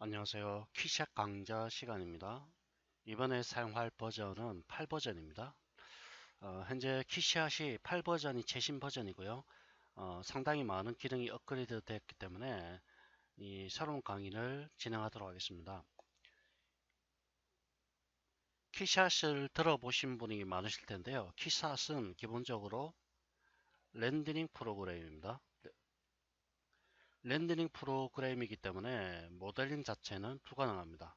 안녕하세요. 키샷 강좌 시간입니다. 이번에 사용할 버전은 8버전입니다. 현재 키샷이 8버전이 최신 버전이고요. 상당히 많은 기능이 업그레이드 됐기 때문에 이 새로운 강의를 진행하도록 하겠습니다. 키샷을 들어보신 분이 많으실 텐데요. 키샷은 기본적으로 렌더링 프로그램입니다. 렌더링 프로그램이기 때문에 모델링 자체는 불가능합니다.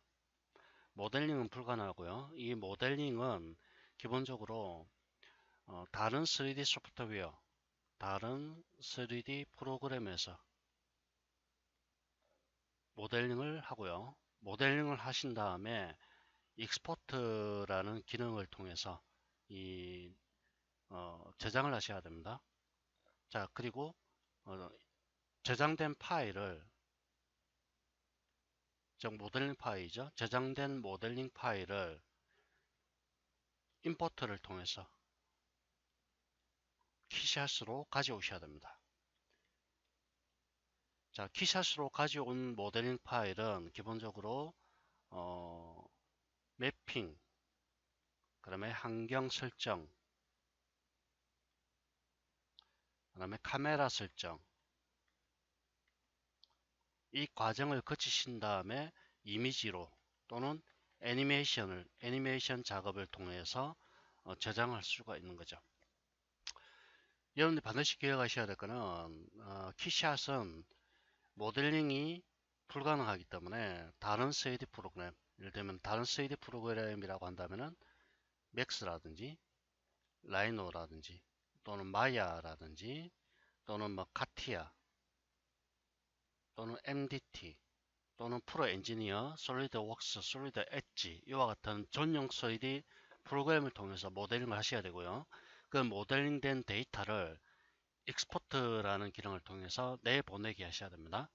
모델링은 불가능하고요. 이 모델링은 기본적으로 다른 3D 소프트웨어, 다른 3D 프로그램에서 모델링을 하고요. 모델링을 하신 다음에 익스포트라는 기능을 통해서 이 저장을 하셔야 됩니다. 자, 그리고 저장된 파일을 즉 모델링 파일이죠. 저장된 모델링 파일을 임포트를 통해서 키샷으로 가져오셔야 됩니다. 자, 키샷으로 가져온 모델링 파일은 기본적으로 매핑, 그 다음에 환경 설정, 그 다음에 카메라 설정, 이 과정을 거치신 다음에 이미지로 또는 애니메이션 작업을 통해서 저장할 수가 있는 거죠. 여러분들 반드시 기억하셔야 될 거는 키샷은 모델링이 불가능하기 때문에 다른 3D 프로그램, 예를 들면 다른 3D 프로그램이라고 한다면은 맥스라든지 라이노라든지 또는 마야라든지 또는 뭐 카티아 또는 MDT 또는 프로 엔지니어, 솔리드웍스, 솔리드 엣지 이와 같은 전용 3D 프로그램을 통해서 모델링을 하셔야 되고요. 그 모델링된 데이터를 익스포트라는 기능을 통해서 내보내게 하셔야 됩니다.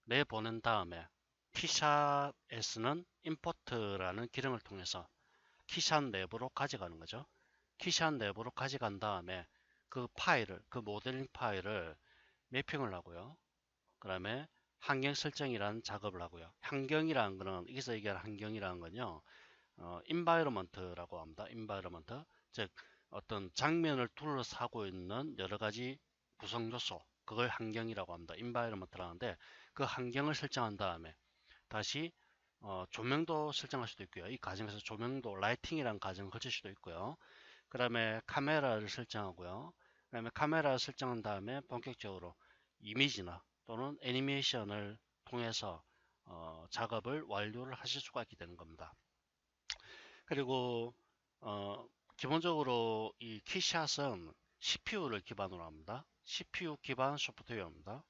내보낸 다음에 키샷에서는 임포트라는 기능을 통해서 키샷 내부로 가져가는 거죠. 키샷 내부로 가져간 다음에 그 파일을, 그 모델링 파일을 매핑을 하고요. 그 다음에 환경 설정이라는 작업을 하고요. 환경이라는 거는 여기서 얘기하는 환경이라는 건요. environment라고 합니다. environment. 즉 어떤 장면을 둘러싸고 있는 여러 가지 구성 요소, 그걸 환경이라고 합니다. environment라는데 그 환경을 설정한 다음에 다시 조명도 설정할 수도 있고요. 이 과정에서 조명도 라이팅이라는 과정을 거칠 수도 있고요. 그 다음에 카메라를 설정하고요. 그 다음에 카메라를 설정한 다음에 본격적으로 이미지나 또는 애니메이션을 통해서 작업을 완료를 하실 수가 있게 되는 겁니다. 그리고 어, 기본적으로 이 키샷은 CPU를 기반으로 합니다. CPU 기반 소프트웨어입니다.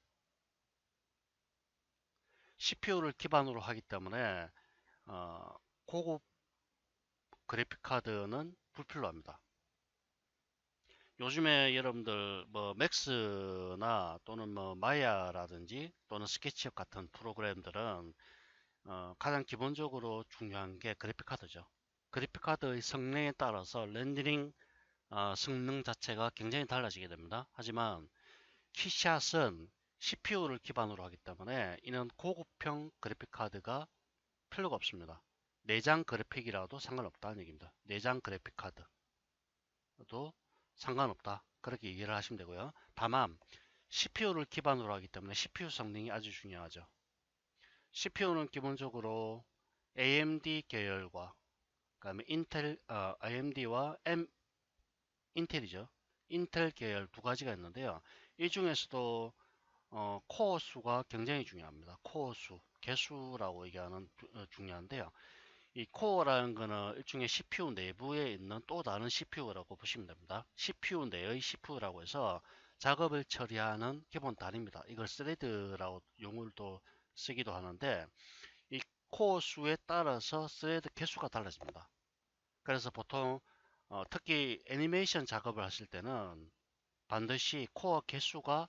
CPU를 기반으로 하기 때문에 고급 그래픽 카드는 불필요합니다. 요즘에 여러분들 뭐 맥스나 또는 뭐 마야라든지 또는 스케치업 같은 프로그램들은 가장 기본적으로 중요한 게 그래픽 카드죠. 그래픽 카드의 성능에 따라서 렌더링 성능 자체가 굉장히 달라지게 됩니다. 하지만 키샷은 CPU를 기반으로 하기 때문에 이는 고급형 그래픽 카드가 필요가 없습니다. 내장 그래픽이라도 상관없다는 얘기입니다. 내장 그래픽 카드도 상관없다. 그렇게 얘기를 하시면 되고요. 다만 CPU를 기반으로 하기 때문에 CPU 성능이 아주 중요하죠. CPU는 기본적으로 AMD 계열과 그다음에 AMD와 인텔이죠. 인텔 계열 두 가지가 있는데요. 이 중에서도 코어 수가 굉장히 중요합니다. 코어 수, 개수라고 얘기하는 중요한데요. 이 코어라는 거는 일종의 CPU 내부에 있는 또 다른 CPU라고 보시면 됩니다. CPU 내의 CPU라고 해서 작업을 처리하는 기본 단위입니다. 이걸 스레드라고 용어를 또 쓰기도 하는데 이 코어 수에 따라서 스레드 개수가 달라집니다. 그래서 보통 특히 애니메이션 작업을 하실 때는 반드시 코어 개수가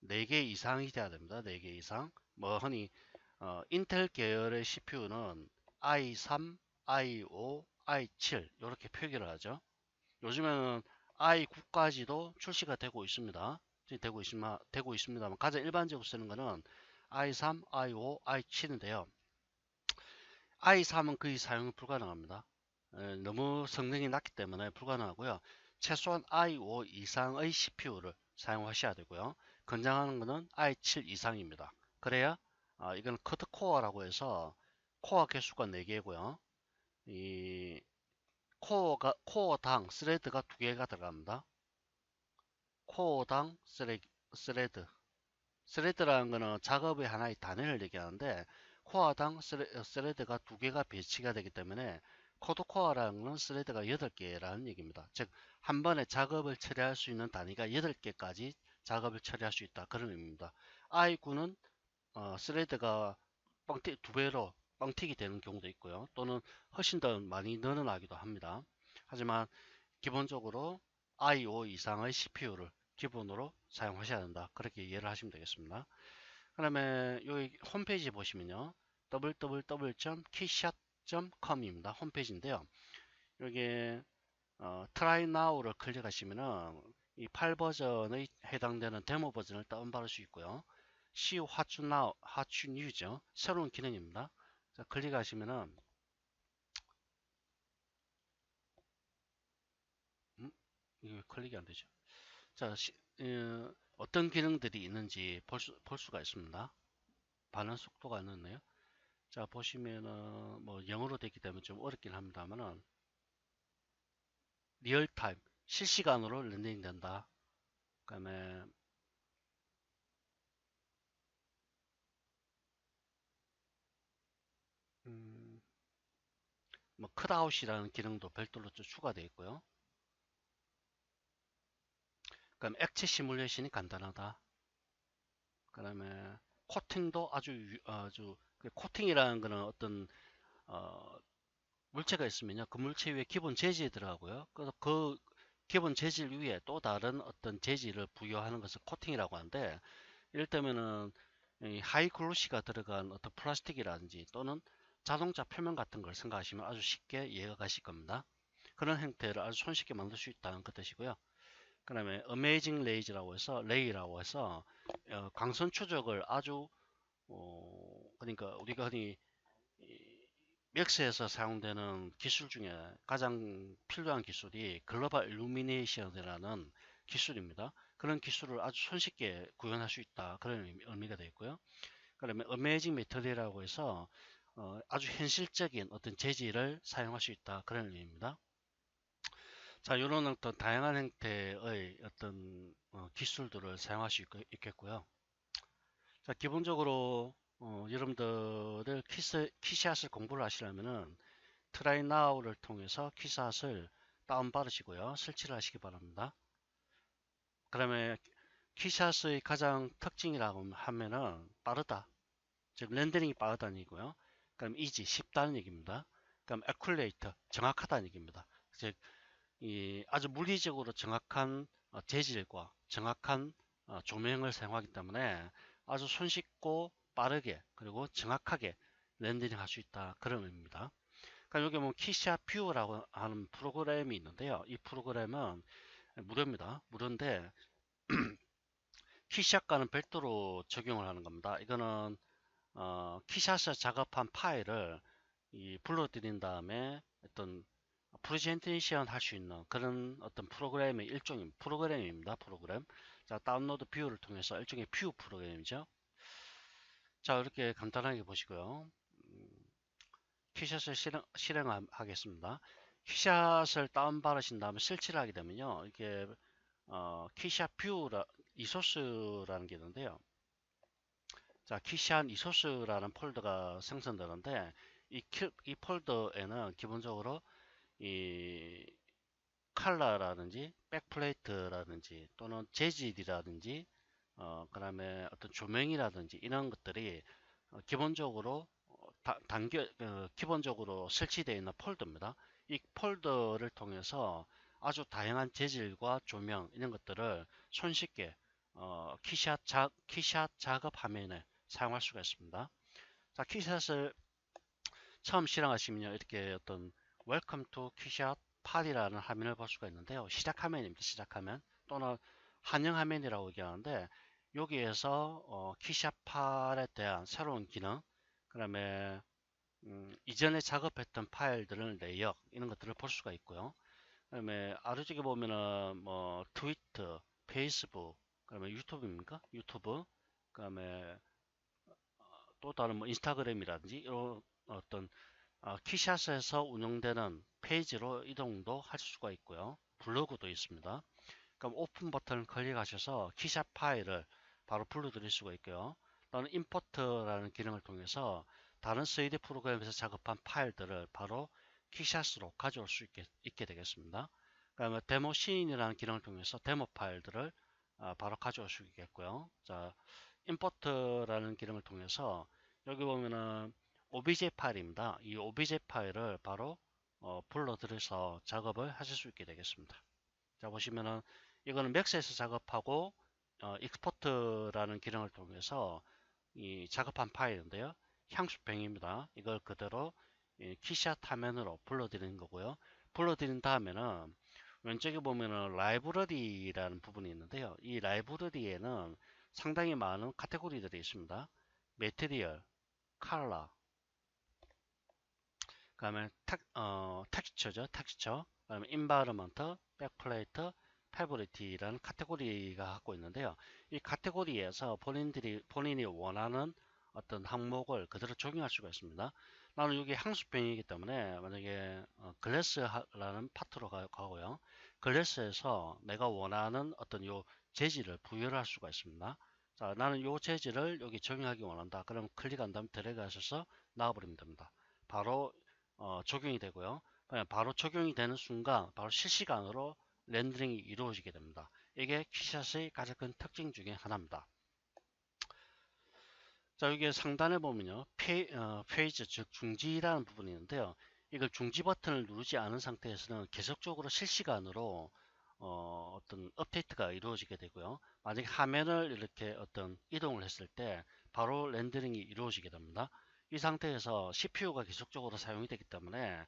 4개 이상이 돼야 됩니다. 4개 이상. 뭐 흔히 인텔 계열의 CPU는 i3, i5, i7 이렇게 표기를 하죠. 요즘에는 i9까지도 출시가 되고 있습니다. 되고 있습니다만 가장 일반적으로 쓰는 거는 i3, i5, i7인데요. i3은 거의 사용 불가능합니다. 너무 성능이 낮기 때문에 불가능하고요. 최소한 i5 이상의 CPU를 사용하셔야 되고요. 권장하는 것은 i7 이상입니다. 그래야 이건 쿼드 코어라고 해서 코어 개수가 4개고요. 이 코어당 스레드가 2개가 들어갑니다. 코어당 스레드. 스레드라는 거는 작업의 하나의 단위를 얘기하는데 코어당 스레드가 2개가 배치가 되기 때문에 코드 코어라는 건 스레드가 8개라는 얘기입니다. 즉, 한 번에 작업을 처리할 수 있는 단위가 8개까지 작업을 처리할 수 있다. 그런 의미입니다. i9는 스레드가 2배로 뻥튀기 되는 경우도 있고요. 또는 훨씬 더 많이 늘어나기도 합니다. 하지만 기본적으로 i5 이상의 CPU를 기본으로 사용하셔야 된다. 그렇게 이해를 하시면 되겠습니다. 그 다음에 여기 홈페이지 보시면요. www.keyshot.com입니다. 홈페이지인데요. 여기 Try Now를 클릭하시면은 이 8버전의 해당되는 데모 버전을 다운받을 수 있고요. See What You Now, What You New죠. 새로운 기능입니다. 자, 클릭하시면은 이게 클릭이 안 되죠. 자, 어떤 기능들이 있는지 볼 수가 있습니다. 반응 속도가 늦네요. 자, 보시면은 뭐 영어로 되기 때문에 좀 어렵긴 합니다만은 리얼타임 실시간으로 렌더링 된다. 그다음에 음, 뭐 컷아웃이라는 기능도 별도로 좀 추가되어 있고요. 그다음 액체 시뮬레이션이 간단하다. 그다음에 코팅도 아주 그 코팅이라는 거는 어떤 어, 물체가 있으면요. 그 물체 위에 기본 재질이 들어가고요. 그래서 그 기본 재질 위에 또 다른 어떤 재질을 부여하는 것을 코팅이라고 하는데, 이를테면은 이 하이글로시가 들어간 어떤 플라스틱이라든지 또는 자동차 표면 같은 걸 생각하시면 아주 쉽게 이해가 가실 겁니다. 그런 형태를 아주 손쉽게 만들 수 있다는 그 뜻이고요. 그 다음에 어메이징 레이라고 해서 광선 추적을 아주 그러니까 우리가 흔히 맥스에서 사용되는 기술 중에 가장 필요한 기술이 글로벌 일루미네이션이라는 기술입니다. 그런 기술을 아주 손쉽게 구현할 수 있다. 그런 의미가 되어 있고요. 그다음에 어메이징 메터리라고 해서 아주 현실적인 어떤 재질을 사용할 수 있다. 그런 의미입니다. 자, 이런 어떤 다양한 형태의 어떤 기술들을 사용할 수 있겠고요. 자, 기본적으로 여러분들을 키샷을 공부를 하시려면은 트라이 나우를 통해서 키샷을 다운받으시고요. 설치를 하시기 바랍니다. 그다음에 키샷의 가장 특징이라고 하면은 빠르다. 즉 렌더링이 빠르다는 얘기고요. 그럼 이지 쉽다는 얘기입니다. 그럼 에큘레이터 정확하다는 얘기입니다. 즉 이 아주 물리적으로 정확한 재질과 정확한 조명을 사용하기 때문에 아주 손쉽고 빠르게 그리고 정확하게 렌더링 할 수 있다. 그런 의미입니다. 그러니까 여기 뭐 키샷 뷰라고 하는 프로그램이 있는데요. 이 프로그램은 무료입니다. 무료인데 키샷과는 별도로 적용을 하는 겁니다. 이거는 키샷을 작업한 파일을 불러들인 다음에 어떤 프레젠테이션 할 수 있는 그런 어떤 프로그램입니다. 프로그램. 자, 다운로드 뷰를 통해서 일종의 뷰 프로그램이죠. 자, 이렇게 간단하게 보시고요. 키샷을 실행하겠습니다. 키샷을 다운받으신 다음에 설치를 하게 되면요. 이게 키샷 뷰라 이소스라는 게 있는데요. 자, 키샷 이소스라는 폴더가 생성되는데 이 폴더에는 기본적으로 이 칼라라든지 백플레이트라든지 또는 재질이라든지 그다음에 어떤 조명이라든지 이런 것들이 기본적으로 기본적으로 설치되어 있는 폴더입니다. 이 폴더를 통해서 아주 다양한 재질과 조명 이런 것들을 손쉽게 키샷 작업 화면에 사용할 수가 있습니다. 자, 키샷을 처음 실행하시면요, 이렇게 어떤 Welcome to 키샷 파리라는 화면을 볼 수가 있는데요. 시작 화면입니다. 시작 화면 또는 환영 화면이라고 얘기하는데 여기에서 키샷 팔에 대한 새로운 기능, 그 다음에 이전에 작업했던 파일들을 내역 이런 것들을 볼 수가 있고요. 그다음에 아래쪽에 보면은 뭐 트위터, 페이스북, 그다음에 유튜브입니까? 유튜브, 그다음에 또 다른 뭐 인스타그램이라든지 이런 어떤 키샷에서 운영되는 페이지로 이동도 할 수가 있고요. 블로그도 있습니다. 그럼 오픈 버튼을 클릭하셔서 키샷 파일을 바로 불러드릴 수가 있고요. 또는 임포트라는 기능을 통해서 다른 3D 프로그램에서 작업한 파일들을 바로 키샷으로 가져올 수 있게 되겠습니다. 그다음에 데모 씬이라는 기능을 통해서 데모 파일들을 바로 가져올 수 있겠고요. 자, 임포트라는 기능을 통해서 여기 보면은 OBJ 파일입니다. 이 OBJ 파일을 바로 불러들여서 작업을 하실 수 있게 되겠습니다. 자, 보시면은 이거는 맥스에서 작업하고 익스포트라는 기능을 통해서 이 작업한 파일인데요. 향수병입니다. 이걸 그대로 키샷 화면으로 불러드리는 거고요. 불러드린 다음에는 왼쪽에 보면은 라이브러리라는 부분이 있는데요. 이 라이브러리에는 상당히 많은 카테고리들이 있습니다. 매트리얼, 컬러, 그다음에 텍스처죠. 텍스처. 그다음에 인바이러먼트, 백플레이트, 패브리티라는 카테고리가 갖고 있는데요. 이 카테고리에서 본인이 원하는 어떤 항목을 그대로 적용할 수가 있습니다. 나는 여기 향수병이기 때문에 만약에 글래스라는 파트로 가고요. 글래스에서 내가 원하는 어떤 요 재질을 부여를 할 수가 있습니다. 자, 나는 요 재질을 여기 적용하기 원한다. 그럼 클릭한 다음 드래그 하셔서 나와버리면 됩니다. 바로 적용이 되고요. 바로 적용이 되는 순간 바로 실시간으로 렌더링이 이루어지게 됩니다. 이게 키샷의 가장 큰 특징 중에 하나입니다. 자, 여기 상단에 보면요. 페이지, 즉 중지라는 부분이 있는데요. 이걸 중지 버튼을 누르지 않은 상태에서는 계속적으로 실시간으로 어떤 업데이트가 이루어지게 되고요. 만약에 화면을 이렇게 어떤 이동을 했을 때 바로 렌더링이 이루어지게 됩니다. 이 상태에서 CPU가 계속적으로 사용이 되기 때문에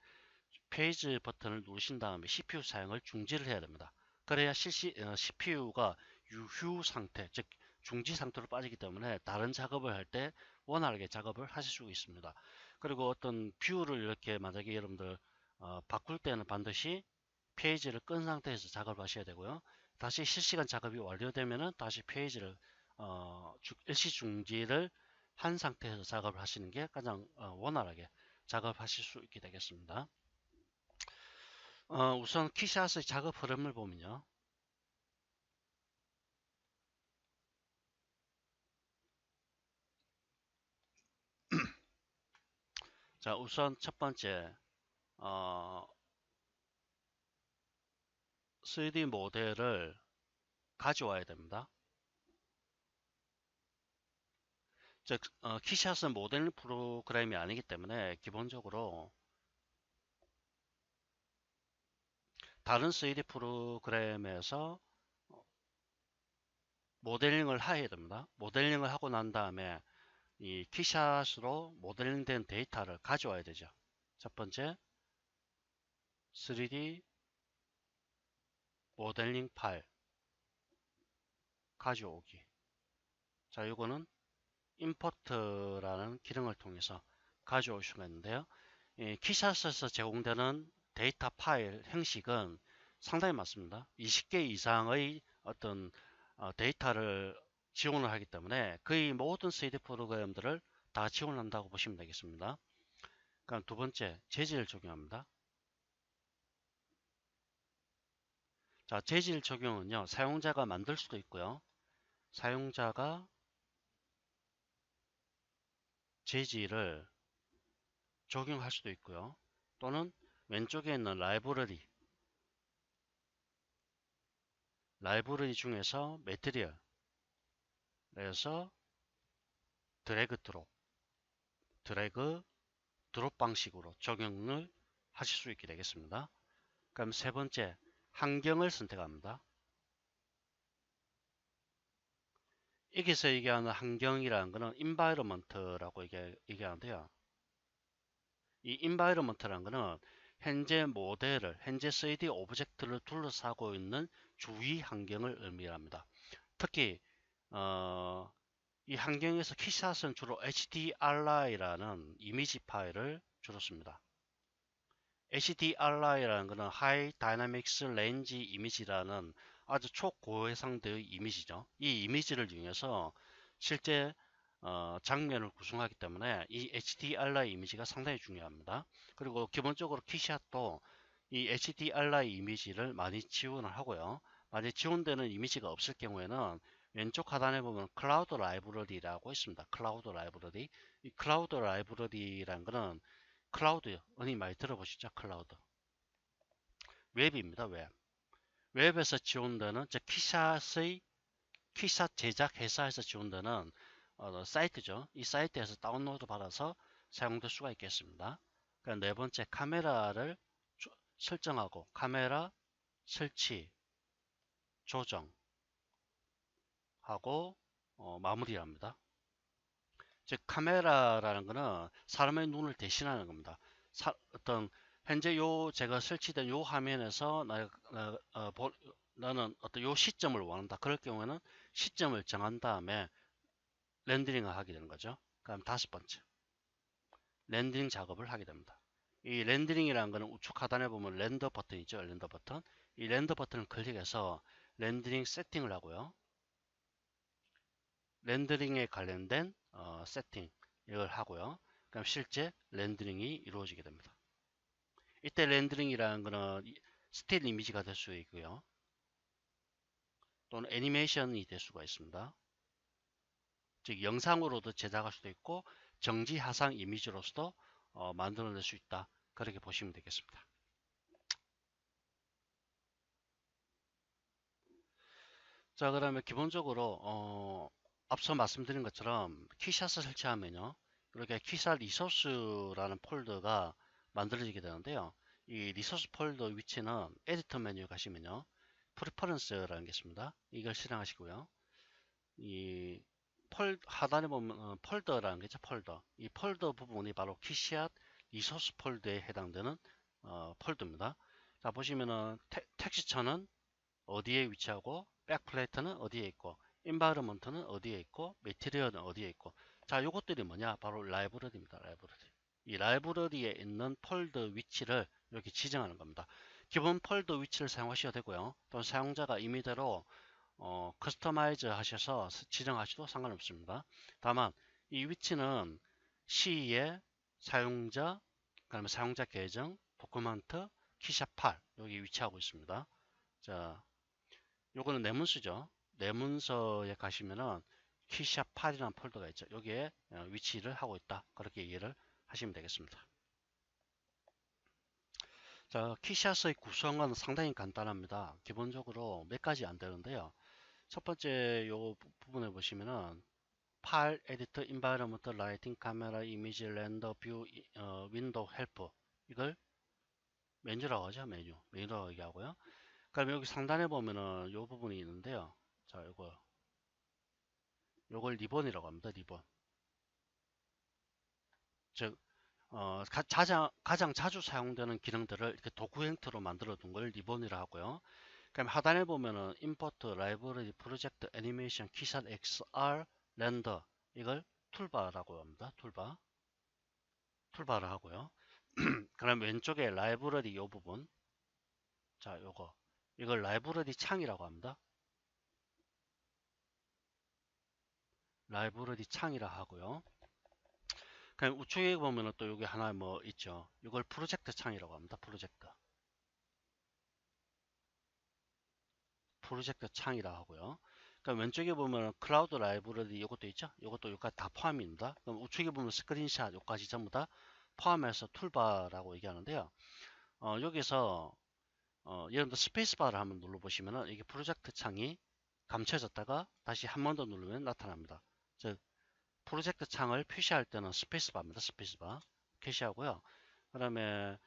페이지 버튼을 누르신 다음에 CPU 사용을 중지를 해야 됩니다. 그래야 CPU가 유휴 상태, 즉 중지 상태로 빠지기 때문에 다른 작업을 할 때 원활하게 작업을 하실 수 있습니다. 그리고 어떤 뷰를 이렇게 만약에 여러분들 바꿀 때는 반드시 페이지를 끈 상태에서 작업을 하셔야 되고요. 다시 실시간 작업이 완료되면은 다시 페이지를 일시 중지를 한 상태에서 작업을 하시는 게 가장 원활하게 작업하실 수 있게 되겠습니다. 우선 키샷의 작업 흐름을 보면요. 자, 우선 첫 번째, 어, 3D 모델을 가져와야 됩니다. 즉, 키샷은 모델링 프로그램이 아니기 때문에 기본적으로 다른 3D 프로그램에서 모델링을 해야 됩니다. 모델링을 하고 난 다음에 이 키샷으로 모델링된 데이터를 가져와야 되죠. 첫 번째, 3D 모델링 파일 가져오기. 자, 이거는 임포트라는 기능을 통해서 가져올 수가 있는데요. 키샷에서 제공되는 데이터 파일 형식은 상당히 많습니다. 20개 이상의 어떤 데이터를 지원을 하기 때문에 거의 모든 3D 프로그램들을 다 지원한다고 보시면 되겠습니다. 그럼 두 번째, 재질 적용합니다. 자, 재질 적용은요, 사용자가 만들 수도 있고요. 사용자가 재질을 적용할 수도 있고요. 또는 왼쪽에 있는 라이브러리 중에서 매트리얼에서 드래그 드롭 방식으로 적용을 하실 수 있게 되겠습니다. 그럼 세 번째, 환경을 선택합니다. 여기서 얘기하는 환경이라는 것은 environment라고 얘기하는데요. 이 environment라는 것은 현재 3D 오브젝트를 둘러싸고 있는 주위 환경을 의미합니다. 특히 이 환경에서 키샷은 주로 HDRI라는 이미지 파일을 주로 씁니다. HDRI라는 것은 High Dynamics Range Image라는 아주 초고해상도의 이미지죠. 이 이미지를 이용해서 실제 장면을 구성하기 때문에 이 HDRI 이미지가 상당히 중요합니다. 그리고 기본적으로 키샷도 이 HDRI 이미지를 많이 지원을 하고요. 만약 지원되는 이미지가 없을 경우에는 왼쪽 하단에 보면 클라우드 라이브러리라고 있습니다. 클라우드 라이브러리. 이 클라우드 라이브러리라는 것은 클라우드, 흔히 많이 들어보시죠? 클라우드. 웹입니다. 웹. 웹에서 지원되는, 즉 키샷 제작 회사에서 지원되는 사이트죠. 이 사이트에서 다운로드 받아서 사용될 수가 있겠습니다. 그러니까 네 번째, 카메라를 설정하고 카메라 설치, 조정하고 마무리합니다. 즉 카메라라는 것은 사람의 눈을 대신하는 겁니다. 어떤 현재 제가 설치된 요 화면에서 나는 어떤 요 시점을 원한다. 그럴 경우에는 시점을 정한 다음에 렌더링을 하게 되는 거죠. 그럼 다섯 번째, 렌더링 작업을 하게 됩니다. 이 렌더링이라는 것은 우측 하단에 보면 렌더 버튼 있죠. 렌더 버튼. 이 렌더 버튼을 클릭해서 렌더링 세팅을 하고요. 렌더링에 관련된 세팅 이걸 하고요. 그럼 실제 렌더링이 이루어지게 됩니다. 이때 렌더링이라는 것은 스틸 이미지가 될 수 있고요. 또는 애니메이션이 될 수가 있습니다. 즉 영상으로도 제작할 수도 있고 정지 화상 이미지로서도 만들어낼 수 있다. 그렇게 보시면 되겠습니다. 자, 그러면 기본적으로 앞서 말씀드린 것처럼 키샷을 설치하면요, 이렇게 키샷 리소스라는 폴더가 만들어지게 되는데요. 이 리소스 폴더 위치는 에디터 메뉴에 가시면요, 프리퍼런스라는 게 있습니다. 이걸 실행하시고요. 이 하단에 보면 폴더라는 게 있죠. 폴더. 이 폴더 부분이 바로 키샷 리소스 폴더에 해당되는 폴더입니다. 자, 보시면은 텍스처는 어디에 위치하고, 백플레이트는 어디에 있고, 인바이러먼트는 어디에 있고, 매티리얼은 어디에 있고. 자, 요것들이 뭐냐? 바로 라이브러리입니다. 라이브러리. 이 라이브러리에 있는 폴더 위치를 이렇게 지정하는 겁니다. 기본 폴더 위치를 사용하셔도 되고요. 또는 사용자가 임의대로 커스터마이즈 하셔서 지정하셔도 상관없습니다. 다만 이 위치는 C의 사용자, 그다음에 사용자 계정, 도큐먼트, 키샷 8 여기 위치하고 있습니다. 자, 요거는 내문서죠. 내문서에 가시면은 키샷 8이라는 폴더가 있죠. 여기에 위치를 하고 있다. 그렇게 이해를 하시면 되겠습니다. 자, 키샷의 구성은 상당히 간단합니다. 기본적으로 몇 가지 안 되는데요. 첫 번째 요 부분에 보시면은 파일, 에디터, 인바이러먼트, 라이팅, 카메라, 이미지, 렌더, 뷰, 윈도우, 헬프 이걸 메뉴라고 하죠. 메뉴라고 얘기하고요. 그럼 여기 상단에 보면은 요 부분이 있는데요. 자, 요걸 리본이라고 합니다. 리본. 즉 가장 자주 사용되는 기능들을 이렇게 도구 형태로 만들어 둔 걸 리본이라 하고요. 그럼 하단에 보면은 임포트, 라이브러리, 프로젝트, 애니메이션, 키샷, XR, 렌더 이걸 툴바라고 합니다. 툴바를 하고요. 그럼 왼쪽에 라이브러리 이 부분, 자 이걸 라이브러리 창이라고 합니다. 라이브러리 창이라 하고요. 그럼 우측에 보면은 또 여기 하나 뭐 있죠. 이걸 프로젝트 창이라고 합니다. 프로젝트 창이라 하고요. 그럼 왼쪽에 보면 클라우드 라이브러리 이것도 있죠. 이것도 여기까지 다 포함입니다. 그럼 우측에 보면 스크린샷 여기까지 전부 다 포함해서 툴바라고 얘기하는데요. 여기서 여러분들 스페이스바를 한번 눌러보시면은 이게 프로젝트 창이 감춰졌다가 다시 한 번 더 누르면 나타납니다. 즉 프로젝트 창을 표시할 때는 스페이스바입니다. 스페이스바 표시하고요. 그 다음에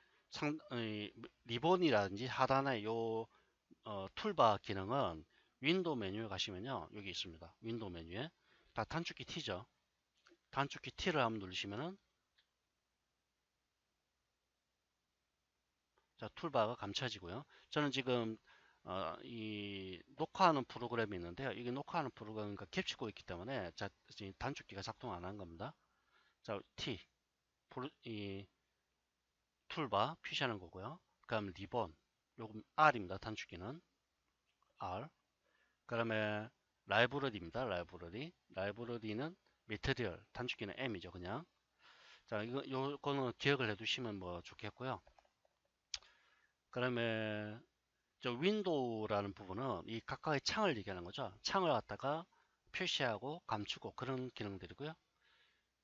리본이라든지 하단에 요 툴바 기능은 윈도우 메뉴에 가시면요. 여기 있습니다. 윈도우 메뉴에 다 단축키 T죠. 단축키 T를 한번 누르시면은 자, 툴바가 감춰지고요. 저는 지금 이 녹화하는 프로그램이 있는데요. 이게 녹화하는 프로그램과 겹치고 있기 때문에 지금 단축키가 작동 안 한 겁니다. 자, 이 툴바 표시하는 거고요. 그 다음에 리본, 요금 R입니다. 단축키는 R. 그 다음에 라이브러리입니다. 라이브러리는 메테리얼, 단축키는 M이죠. 그냥. 자, 요거는 기억을 해두시면 뭐 좋겠고요. 그 다음에 저 윈도우라는 부분은 이 각각의 창을 얘기하는 거죠. 창을 갖다가 표시하고 감추고 그런 기능들이고요.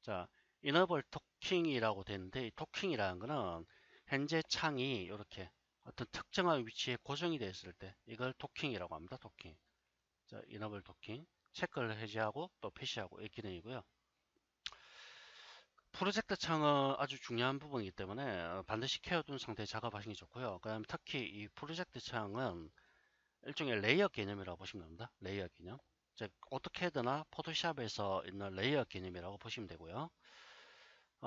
자, 이너블 토킹이라고 되는데 이 토킹이라는 거는 현재 창이 이렇게 어떤 특정한 위치에 고정이 되어 있을 때 이걸 토킹이라고 합니다. 토킹. 자, 이너블 토킹. 체크를 해제하고 또 표시하고 이 기능이고요. 프로젝트 창은 아주 중요한 부분이기 때문에 반드시 케어둔 상태에 작업하시는 게 좋고요. 그다음 특히 이 프로젝트 창은 일종의 레이어 개념이라고 보시면 됩니다. 레이어 개념. 즉 오토캐드나 포토샵에서 있는 레이어 개념이라고 보시면 되고요.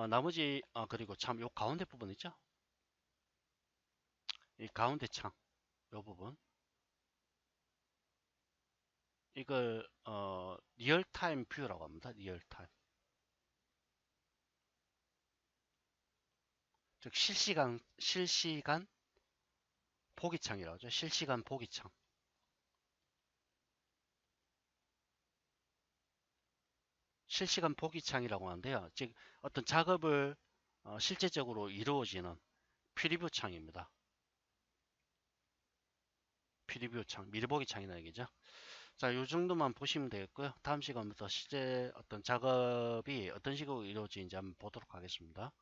나머지 그리고 참 요 가운데 부분 있죠? 이 가운데 창, 요 부분 이걸 리얼타임 뷰라고 합니다. 리얼타임. 즉 실시간 보기창이라고 하죠. 실시간 보기창. 실시간 보기창이라고 하는데요. 즉 어떤 작업을 실제적으로 이루어지는 프리뷰 창입니다. 프리뷰 창, 미리 보기 창이라는 얘기죠. 자, 요 정도만 보시면 되겠고요. 다음 시간부터 실제 어떤 작업이 어떤 식으로 이루어지는지 한번 보도록 하겠습니다.